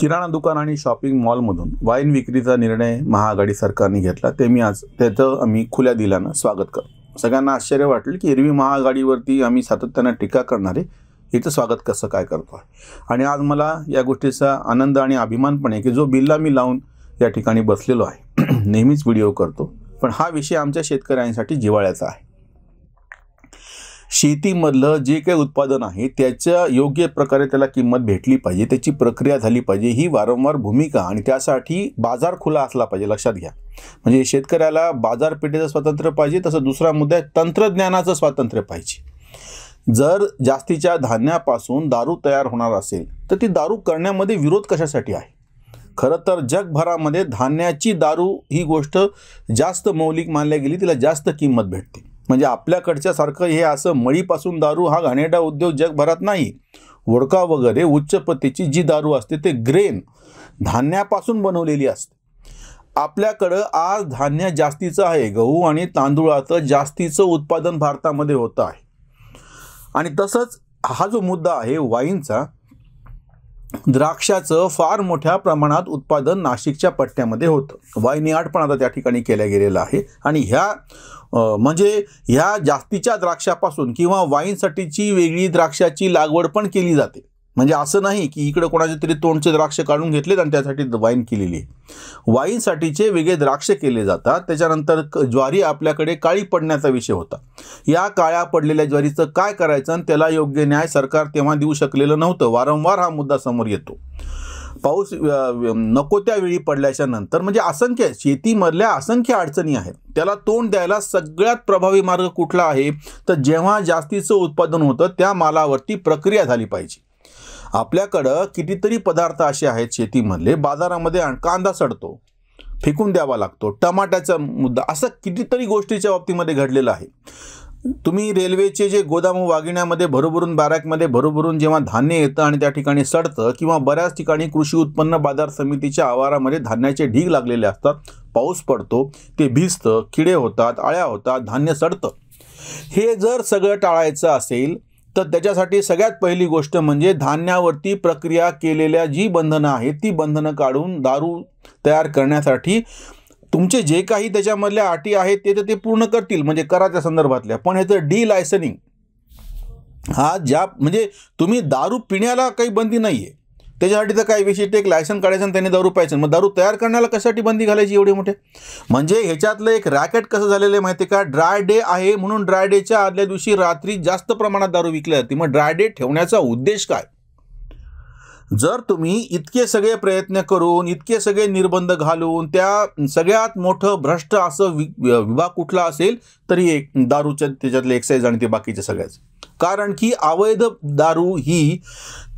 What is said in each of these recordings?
किराणा दुकान आणि शॉपिंग मॉलमधून वाईन विक्रीचा निर्णय महाआघाडी सरकारने घेतला ते मी आज त्याचं आम्ही खुल्या दिलानं स्वागत करतो। सगळ्यांना आश्चर्य वाटलं की एरवी महाआघाडीवरती आम्ही सातत्याने टीका करणारे याचं स्वागत कसं काय करतो आहे। आणि आज मला या गोष्टीचा आनंद आणि अभिमान पण आहे की जो बिल्ला मी लावून या ठिकाणी बसलेलो आहे नेहमीच व्हिडिओ करतो, पण हा विषय आमच्या शेतकऱ्यांसाठी जिव्हाळ्याचा आहे। शेतीमधलं जे काही उत्पादन आहे त्याच्या योग्य प्रकारे त्याला किंमत भेटली पाहिजे, त्याची प्रक्रिया झाली पाहिजे, ही वारंवार भूमिका आणि त्यासाठी बाजार खुला असला पाहिजे। लक्षात घ्या, म्हणजे शेतकऱ्याला बाजारपेठेचं स्वातंत्र्य पाहिजे, तसं दुसरा मुद्दा आहे तंत्रज्ञानाचं स्वातंत्र्य पाहिजे। जर जास्तीच्या धान्यापासून दारू तयार होणार असेल तर ती दारू करण्यामध्ये विरोध कशासाठी आहे? खरं तर जगभरामध्ये धान्याची दारू ही गोष्ट जास्त मौलिक मानल्या गेली, तिला जास्त किंमत भेटते। म्हणजे आपल्याकडच्या सारखं हे असं मळीपासून दारू हा घाणेरडा उद्योग जगभरात नाही। वोडका वगैरे उच्च प्रतीची जी दारू असते ते ग्रेन धान्यापासून बनवलेली असते। आपल्याकडं आज धान्य जास्तीचं आहे, गहू आणि तांदूळाचं जास्तीचं उत्पादन भारतामध्ये होतं आहे। आणि तसंच हा जो मुद्दा आहे वाईनचा, द्राक्षाचं फार मोठ्या प्रमाणात उत्पादन नाशिकच्या पट्ट्यामध्ये होतं। वाईन यार्ड पण आता त्या ठिकाणी केल्या गेलेलं आहे आणि ह्या जास्तीच्या द्राक्षापासून किंवा वाईनसाठीची वेगळी द्राक्षाची लागवड पण केली जाते। म्हणजे असं नाही की इकडे कोणाचे तरी तोंडचे द्राक्ष काढून घेतलेत आणि त्यासाठी वाईन केलेली आहे। वाईनसाठीचे वेगळे द्राक्ष केले जातात। त्याच्यानंतर ज्वारी आपल्याकडे काळी पडण्याचा विषय होता। या काळ्या पडलेल्या ज्वारीचं काय करायचं आणि त्याला योग्य न्याय सरकार तेव्हा देऊ शकलेलं नव्हतं। वारंवार हा मुद्दा समोर येतो। पाऊस नको त्यावेळी पडल्याच्या नंतर म्हणजे असंख्य शेतीमधल्या असंख्य अडचणी आहेत, त्याला तोंड द्यायला सगळ्यात प्रभावी मार्ग कुठला आहे तर जेव्हा जास्तीचं उत्पादन होतं त्या मालावरती प्रक्रिया झाली पाहिजे। आपल्याकडं कितीतरी पदार्थ असे आहेत शेतीमधले, बाजारामध्ये कांदा सडतो फेकून द्यावा लागतो, टमाट्याचा मुद्दा, असं कितीतरी गोष्टीच्या बाबतीमध्ये घडलेलं आहे। तुम्ही रेल्वेचे जे गोदाम वागिण्यामध्ये भरभरून बॅरॅकमध्ये भरभरून जेव्हा धान्य येतं आणि त्या ठिकाणी सडतं, किंवा बऱ्याच ठिकाणी कृषी उत्पन्न बाजार समितीच्या आवारामध्ये धान्याचे ढीग लागलेले असतात, पाऊस पडतो, ते भिजतं, किडे होतात, आळ्या होतात, धान्य सडतं। हे जर सगळं टाळायचं असेल तर त्याच्यासाठी सगळ्यात पहिली गोष्ट म्हणजे धान्यावरती प्रक्रिया केलेल्या जी बंधनं आहेत ती बंधनं काढून दारू तयार करण्यासाठी तुमचे जे काही त्याच्यामधल्या अटी आहेत ते पूर्ण करतील, म्हणजे कराच्या संदर्भातल्या। पण ह्याचं डी लायसनिंग हा म्हणजे तुम्ही दारू पिण्याला काही बंदी नाही आहे, त्याच्यासाठी तर काही विशिष्ट एक लायसन काढायचं आणि त्याने दारू प्यायचं। मग दारू तयार करण्याला कशासाठी बंदी घालायची एवढे मोठे? म्हणजे ह्याच्यातलं एक रॅकेट कसं झालेलं आहे माहिती आहे का? ड्राय डे आहे म्हणून ड्राय डेच्या आदल्या दिवशी रात्री जास्त प्रमाणात दारू विकली जाते। मग ड्राय डे ठेवण्याचा उद्देश काय? जर तुम्ही इतके सगळे प्रयत्न करून इतके सगळे निर्बंध घालून त्या सगळ्यात मोठं भ्रष्ट असं विभाग कुठला असेल तरी एक दारूच्या त्याच्यातले एक्साईज आणि ते बाकीचे सगळ्याच। कारण की अवैध दारू ही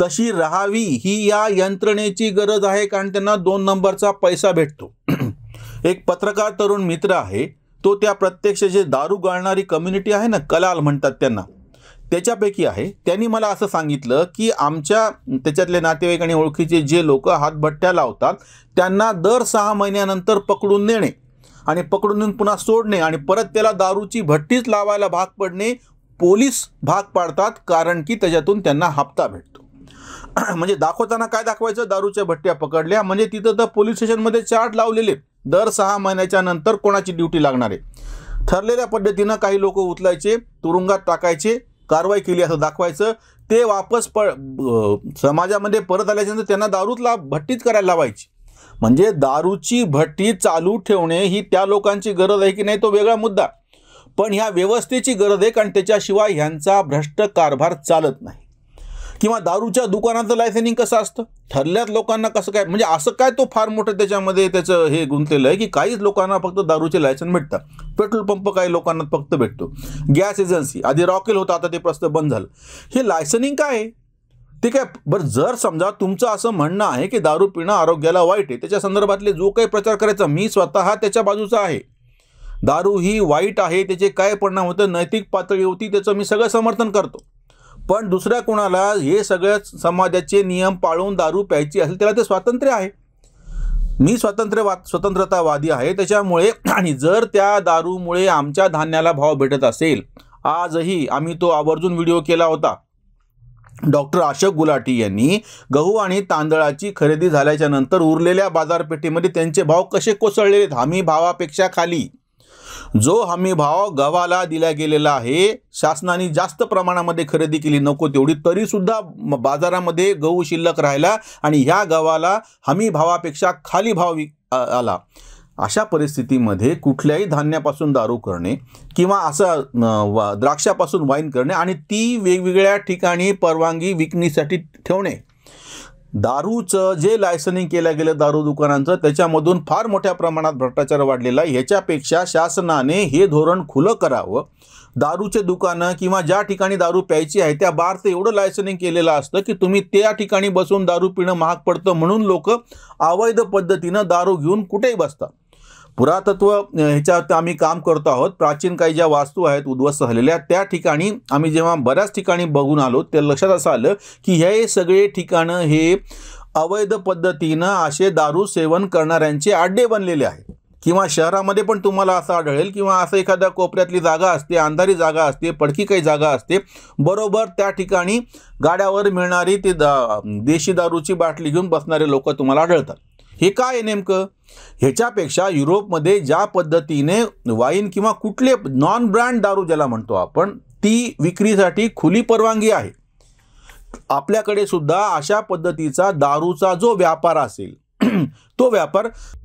तशी राहावी ही या यंत्रणेची गरज आहे, कारण त्यांना 2 नंबरचा पैसा भेटतो। एक पत्रकार तरुण मित्र आहे, तो त्या प्रत्यक्ष जे दारू गाळणारी कम्युनिटी आहे ना, कलाल म्हणतात त्यांना, त्याच्यापैकी आहे। त्यांनी मला असं सांगितलं की आमच्या त्याच्यातले नातेवाईक आणि ओळखीचे जे लोक हातभट्ट्या लावतात त्यांना दर 6 महिन्यानंतर पकडून नेणे आणि पकडून नेऊन पुन्हा सोडणे आणि परत त्याला दारूची भट्टीच लावायला भाग पडणे, पोलीस भाग पाडतात, कारण की त्याच्यातून त्यांना हप्ता भेटतो। म्हणजे दाखवताना काय दाखवायचं? दारूच्या भट्ट्या पकडल्या, म्हणजे तिथं तर पोलीस स्टेशनमध्ये चार्ट लावलेले, दर 6 महिन्याच्या नंतर कोणाची ड्युटी लागणार आहे। ठरलेल्या पद्धतीनं काही लोक उचलायचे, तुरुंगात टाकायचे, कारवाई केली असं दाखवायचं, ते वापस समाजामध्ये परत आल्याच्यानंतर त्यांना दारूतला भट्टीच करायला लावायची। म्हणजे दारूची भट्टी चालू ठेवणे ही त्या लोकांची गरज आहे की नाही तो वेगळा मुद्दा, पण ह्या व्यवस्थेची गरज आहे, कारण त्याच्याशिवाय ह्यांचा भ्रष्ट कारभार चालत नाही। किंवा दारूच्या दुकानाचं लायसनिंग कसं असतं? ठरल्यात लोकांना कसं काय? म्हणजे असं काय तो फार मोठं त्याच्यामध्ये त्याचं हे गुंतलेलं आहे की काहीच लोकांना फक्त दारूचे लायसन भेटतात, पेट्रोल पंप काही लोकांना फक्त भेटतो, गॅस एजन्सी आधी रॉकेल होता आता ते प्रस्त बंद झालं। हे लायसनिंग काय आहे ते काय? बरं, जर समजा तुमचं असं म्हणणं आहे की दारू पिणं आरोग्याला वाईट आहे, त्याच्या संदर्भातले जो काही प्रचार करायचा, मी स्वतः त्याच्या बाजूचा आहे। दारू ही वाईट आहे, त्याचे काय परिणाम होतं नैतिक पातळीवरती त्याचं मी सगळं समर्थन करतो, पण दुसऱ्या कोणाला हे सगळ्या समाजाचे नियम पाळून दारू प्यायची असेल त्याला ते स्वातंत्र्य आहे। मी स्वतंत्रतावादी आहे त्याच्यामुळे। आणि जर त्या दारूमुळे आमच्या धान्याला भाव भेटत असेल, आजही आम्ही तो आवर्जून व्हिडिओ केला होता, डॉक्टर अशोक गुलाटी यांनी गहू आणि तांदळाची खरेदी झाल्याच्या नंतर उरलेल्या बाजारपेठेमध्ये त्यांचे भाव कसे कोसळलेले आहेत, हमी भावापेक्षा खाली. जो हमी भाव गव्हाला दिला गेलेला आहे, शासनाने जास्त प्रमाणामध्ये खरेदी केली नको तेवढी, तरी सुद्धा बाजारामध्ये गहू शिल्लक राहिला आणि ह्या गव्हाला हमी भावापेक्षा खाली भाव आला. अशा परिस्थितीमध्ये कुठल्याही धान्यापासून दारू करणे किंवा असं द्राक्षापासून वाईन करणे आणि ती वेगवेगळ्या ठिकाणी परवानगी विक्रीसाठी ठेवणे, दारूचं जे लायसनिंग केलं गेलं दारू दुकानांचं त्याच्यामधून फार मोठ्या प्रमाणात भ्रष्टाचार वाढलेला आहे. ह्याच्यापेक्षा शासनाने हे धोरण खुलं करावं. दारूचे दुकानं किंवा ज्या ठिकाणी दारू प्यायची आहे त्या बारचं एवढं लायसनिंग केलेलं असतं की तुम्ही त्या ठिकाणी बसून दारू पिणं महाग पडतं, म्हणून लोक अवैध पद्धतीनं दारू घेऊन कुठेही बसतात. पुरातत्व ह्याच्यात आम्ही काम करतो आहोत. प्राचीन काही ज्या वास्तू आहेत उद्ध्वस्त झालेल्या त्या ठिकाणी आम्ही जेव्हा बऱ्याच ठिकाणी बघून आलो ते लक्षात असं आलं की हे सगळे ठिकाणं हे अवैध पद्धतीनं असे दारू सेवन करणाऱ्यांचे अड्डे बनलेले आहेत. किंवा शहरामध्ये पण तुम्हाला असं आढळेल किंवा असं एखाद्या कोपऱ्यातली जागा असते, अंधारी जागा असते, पडकी काही जागा असते, बरोबर त्या ठिकाणी गाड्यावर मिळणारी ते देशी दारूची बाटली घेऊन बसणारे लोक तुम्हाला आढळतात. हे काय आहे नेमकं? ह्याच्यापेक्षा युरोपमध्ये ज्या पद्धतीने वाईन किंवा कुठले नॉन ब्रँड दारू ज्याला म्हणतो आपण ती विक्रीसाठी खुली परवानगी आहे, आपल्याकडे सुद्धा अशा पद्धतीचा दारूचा जो व्यापार असेल तो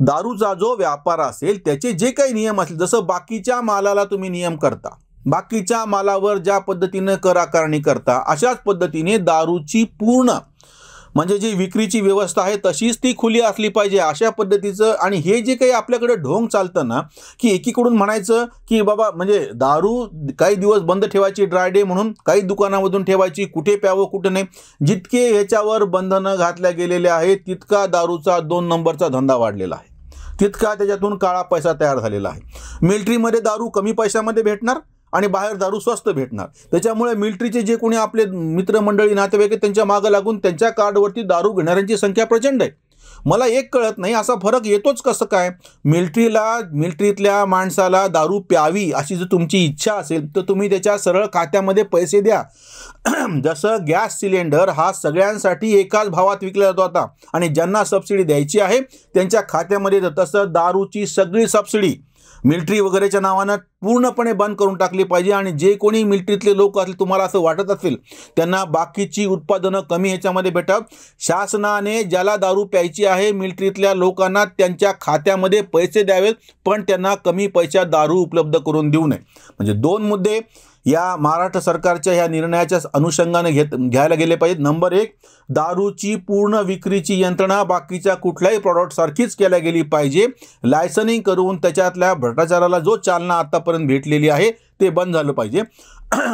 दारूचा जो व्यापार असेल त्याचे जे काही नियम असतील, जसं बाकीच्या मालाला तुम्ही नियम करता, बाकीच्या मालावर ज्या पद्धतीने कर आकारणी करता, अशाच पद्धतीने दारूची पूर्ण म्हणजे जी विक्रीची व्यवस्था आहे तशीच ती खुली असली पाहिजे अशा पद्धतीचं. आणि हे जे काही आपल्याकडे ढोंग चालतं ना की एकीकडून म्हणायचं की बाबा म्हणजे दारू काही दिवस बंद ठेवायची, ड्राय डे म्हणून काही दुकानामधून ठेवायची, कुठे प्यावं कुठे नाही, जितके ह्याच्यावर बंधनं घातल्या गेलेल्या आहेत तितका दारूचा 2 नंबरचा धंदा वाढलेला आहे, तितका त्याच्यातून काळा पैसा तयार झालेला आहे. मिलिटरीमध्ये दारू कमी पैशामध्ये भेटणार आणि बाहेर दारू स्वस्त भेटणार. त्याच्यामुळे मिलिटरीचे जे कोणी आपले मित्रमंडळी नातेवाईक त्यांच्या मागं लागून त्यांच्या कार्डवरती दारू घेणाऱ्यांची संख्या प्रचंड आहे. मला एक कळत नाही असा फरक येतोच कसं काय? मिलिटरीतल्या माणसाला दारू प्यावी अशी जर तुमची इच्छा असेल तर तुम्ही त्याच्या सरळ खात्यामध्ये पैसे द्या. जसं गॅस सिलेंडर हा सगळ्यांसाठी एकाच भावात विकला जातो आता आणि ज्यांना सबसिडी द्यायची आहे त्यांच्या खात्यामध्ये तसं दारूची सगळी सबसिडी मिलिटरी वगैरेच्या नावानं पूर्णपणे बंद करून टाकली पाहिजे. आणि जे कोणी मिलिटरीतले लोक असतील तुम्हाला असं वाटत असेल त्यांना बाकीची उत्पादनं कमी ह्याच्यामध्ये भेटतात, शासनाने ज्याला दारू प्यायची आहे मिलिटरीतल्या लोकांना त्यांच्या खात्यामध्ये पैसे द्यावेत पण त्यांना कमी पैशात दारू उपलब्ध करून देऊ नये. म्हणजे 2 मुद्दे या महाराष्ट्र सरकारच्या ह्या निर्णयाच्या अनुषंगाने घ्यायला गेले पाहिजेत. नंबर 1, दारूची पूर्ण विक्रीची यंत्रणा बाकीच्या कुठल्याही प्रॉडक्टसारखीच केल्या गेली पाहिजे. लायसनिंग करून त्याच्यातल्या भ्रष्टाचाराला जो चालना आतापर्यंत भेटलेली आहे ते बंद झालं पाहिजे.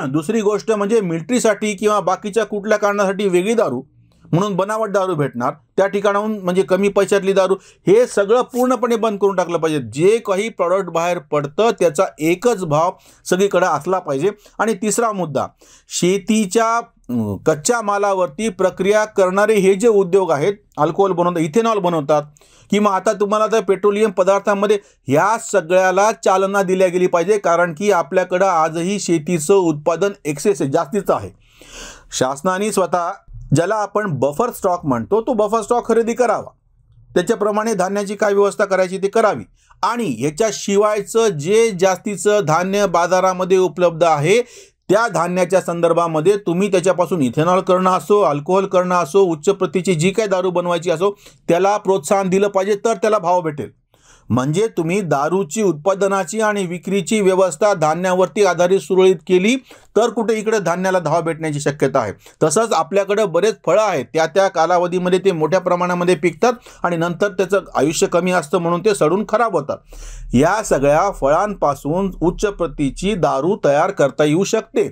दुसरी गोष्ट म्हणजे मिलिटरीसाठी किंवा बाकीच्या कुठल्या कारणासाठी वेगळी दारू म्हणून बनावट दारू भेटणार, त्या ठिकाणाहून म्हणजे कमी पैशातली दारू, हे सगळं पूर्णपणे बंद करून टाकलं पाहिजे. जे काही प्रॉडक्ट बाहेर पडतं त्याचा एकच भाव सगळीकडे असला पाहिजे. आणि तिसरा मुद्दा, शेतीच्या कच्च्या मालावरती प्रक्रिया करणारे हे जे उद्योग आहेत, अल्कोहोल बनवतात, इथेनॉल बनवतात किंवा आता तुम्हाला तर पेट्रोलियम पदार्थांमध्ये, ह्या सगळ्याला चालना दिल्या गेली पाहिजे. कारण की आपल्याकडं आजही शेतीचं उत्पादन एक्सेस जास्तीचं आहे. शासनाने स्वतः ज्याला आपण बफर स्टॉक म्हणतो तो बफर स्टॉक खरेदी करावा, त्याच्याप्रमाणे धान्याची काय व्यवस्था करायची ते करावी. आणि ह्याच्याशिवायचं जे जास्तीचं धान्य बाजारामध्ये उपलब्ध आहे त्या धान्याच्या संदर्भामध्ये तुम्ही त्याच्यापासून इथेनॉल करणं असो, अल्कोहोल करणं असो, उच्च प्रतीची जी काही दारू बनवायची असो त्याला प्रोत्साहन दिलं पाहिजे तर त्याला भाव भेटेल. म्हणजे तुम्ही दारूची उत्पादनाची आणि विक्रीची व्यवस्था धान्यावरती आधारित सुरळीत केली तर कुठे इकडे धान्याला धाव भेटण्याची शक्यता आहे. तसंच आपल्याकडे बरेच फळं आहेत, त्या कालावधीमध्ये ते मोठ्या प्रमाणामध्ये पिकतात आणि नंतर त्याचं आयुष्य कमी असतं म्हणून ते सडून खराब होतात. या सगळ्या फळांपासून उच्च प्रतीची दारू तयार करता येऊ शकते.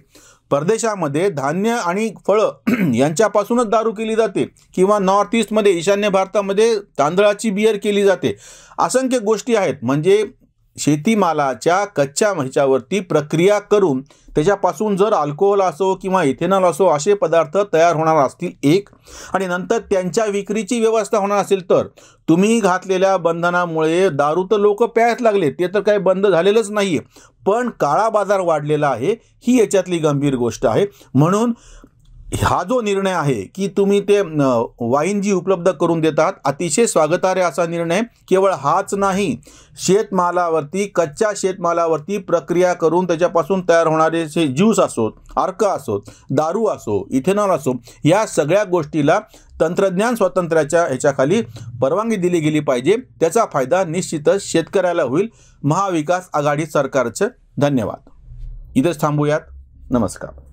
परदेशामध्ये धान्य आणि फळं यांच्यापासूनच दारू केली जाते किंवा नॉर्थ ईस्टमध्ये, ईशान्य भारतामध्ये तांदळाची बियर केली जाते. असंख्य गोष्टी आहेत. म्हणजे शेतीमालाच्या कच्च्या ह्याच्यावरती प्रक्रिया करून त्याच्यापासून जर अल्कोहोल असो किंवा इथेनॉल असो असे पदार्थ तयार होणार असतील एक, आणि नंतर त्यांच्या विक्रीची व्यवस्था होणार असेल तर तुम्ही घातलेल्या बंधनामुळे दारू तर लोक प्यायच लागले, ते तर काही बंद झालेलंच नाही आहे, पण काळा बाजार वाढलेला आहे, ही याच्यातली गंभीर गोष्ट आहे. म्हणून हा जो निर्णय आहे की तुम्ही ते वाईन जी उपलब्ध करून देतात, अतिशय स्वागतार्ह असा निर्णय. केवळ हाच नाही, शेतमालावरती, कच्च्या शेतमालावरती प्रक्रिया करून त्याच्यापासून तयार होणारे जे ज्यूस असोत, अर्क असोत, दारू असो, इथेनॉल असो, या सगळ्या गोष्टीला तंत्रज्ञान स्वातंत्र्याच्या ह्याच्याखाली परवानगी दिली गेली पाहिजे. त्याचा फायदा निश्चितच शेतकऱ्याला होईल. महाविकास आघाडी सरकारचं धन्यवाद. इथेच थांबूयात. नमस्कार.